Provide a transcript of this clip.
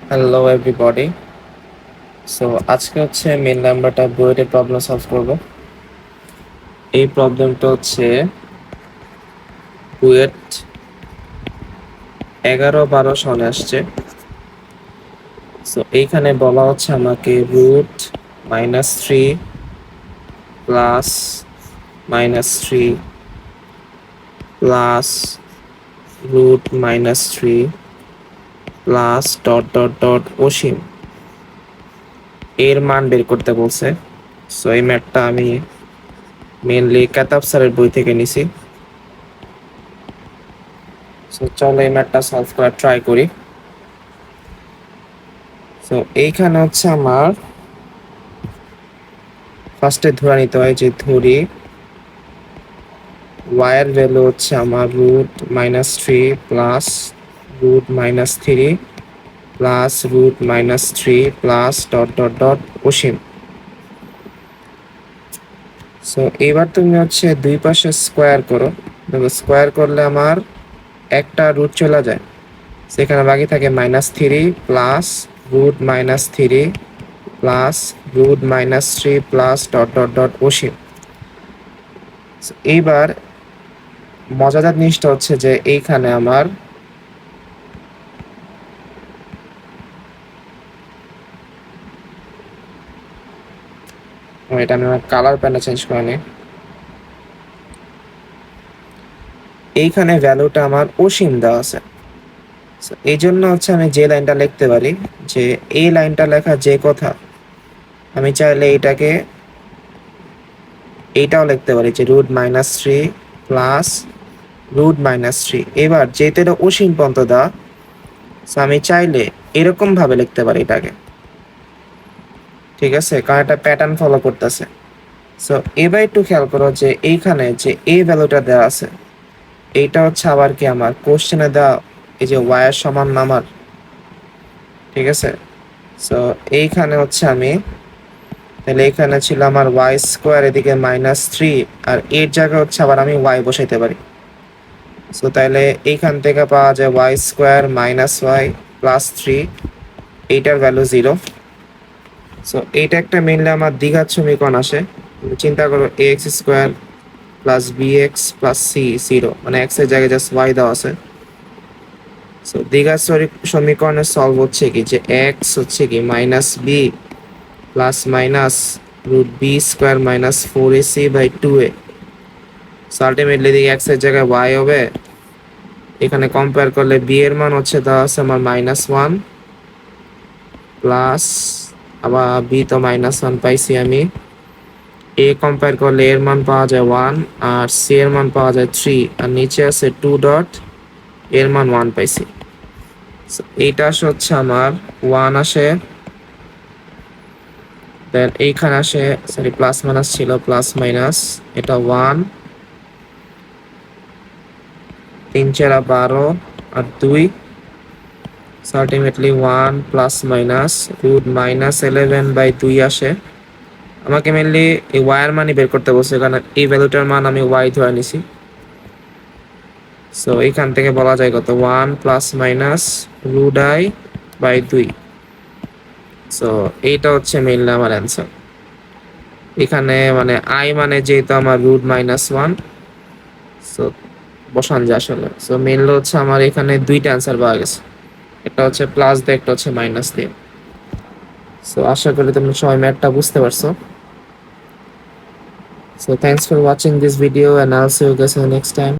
Hello everybody. So আজকে হচ্ছে main নাম্বারটা বুয়েটের প্রবলেম সলভ করব। এই প্রবলেমটা হচ্ছে বুয়েট 11-12 সনে আসছে। সো এইখানে বলা হচ্ছে আমাকে root -3 plus -3 plus root -3 plus dot dot dot অসীম এর মান বের করতে বলছে। সো এই ম্যাথটা আমি মেনলি কাতাব স্যারের বই থেকে নিছি। সো চলো এই ম্যাথটা সলভ করার ট্রাই করি। সো এইখানে হচ্ছে আমার ফার্স্টে ধরে নিতে হয় যে ধরি y এর ভ্যালু হচ্ছে আমার root -3 plus root -3 plus root -3 plus dot dot dot অসীম। সো এবার তুমি হচ্ছে দুই পাশে স্কোয়ার করো। দেখো স্কোয়ার করলে আমার একটা রুট চলে যায়, সেখানে বাকি থাকে -3 plus root -3 plus root -3 plus dot dot dot অসীম। এইবার মজাদার জিনিসটা হচ্ছে যে এইখানে আমার এটা আমি আমার কালার প্যানটা চেঞ্জ করে নিই। এইখানে ভ্যালুটা আমার অসীম দেওয়া আছে। এই জন্য হচ্ছে আমি যে লাইনটা লিখতে পারি যে এই লাইনটা লেখা যে কথা, আমি চাইলে এইটাও লিখতে পারি যে রুট -3 প্লাস রুট -3। এবার যেহেতু এটা অসীম পর্যন্ত দেওয়া, আমি চাইলে এরকম ভাবে লিখতে পারি এটাকে, ঠিক আছে, কারণ এটা প্যাটার্ন ফলো করতেছে। সো এবার একটু খেয়াল করো যে এইখানে যে এই ভ্যালুটা দেওয়া আছে, এইটা হচ্ছে আবার কি আমার কোশ্চেনে দেওয়া এই যে ওয়াই এর সমান নামার, ঠিক আছে। সো এইখানে হচ্ছে আমি তাহলে এখানে ছিল আমার ওয়াই স্কোয়ার, এদিকে -3, আর এর জায়গায় হচ্ছে আবার আমি ওয়াই বসাইতে পারি। সো তাহলে এইখান থেকে পাওয়া যায় ওয়াই স্কোয়ার -y প্লাস 3, এইটার ভ্যালু 0। সো এইটা একটা মেনলি আমার দ্বিঘাত সমীকরণ আসে। চিন্তা করো ax square plus bx plus c 0, মানে x এর জায়গায় জাস্ট y দেওয়া আছে। সো দ্বিঘাত সমীকরণের সলভ হচ্ছে কি যে x হচ্ছে কি -b plus minus root B square minus 4ac/2a। So ultimately দিকে x এর জায়গায় y হবে। এখানে কম্পেয়ার করলে b এর মান হচ্ছে দেওয়া আছে আমার -1 প্লাস, আবার b তো -1 পাইছি আমি। এ কম্পেয়ার করলে এর মান পাওয়া যায় 1 আর সি এর মান পাওয়া যায় 3, আর নিচে আছে 2 ডট, এর মান 1 পাইছি। এইটা হচ্ছে আমার 1 আসে, দেন এইখানে আসে সরি প্লাস মাইনাস ছিল প্লাস মাইনাস, এটা 1 3 4 12 আর 2, আলটিমেটলি 1 প্লাস মাইনাস রুট -11/2 আসে। আমাকে মেনলি এই y এর মানই বের করতে বলছে, কারণ এই ভ্যালুটার মান আমি y ধরে নিছি। সো এইখান থেকে বলা যায় কত 1 plus minus root i/2। So এইটা হচ্ছে মেনলি আমার অ্যান্সার। এখানে মানে i মানে যেহেতু আমার রুট -1, সো বসান যায় আসলে। সো মেনলি হচ্ছে আমার এখানে দুইটা অ্যান্সার পাওয়া গেছে, একটা হচ্ছে প্লাস দিয়ে একটা হচ্ছে মাইনাস দিয়ে। সো আশা করি তোমরা সবাই ম্যাথটা বুঝতে পারছো। So thanks for watching this video and I'll see you guys in the next time.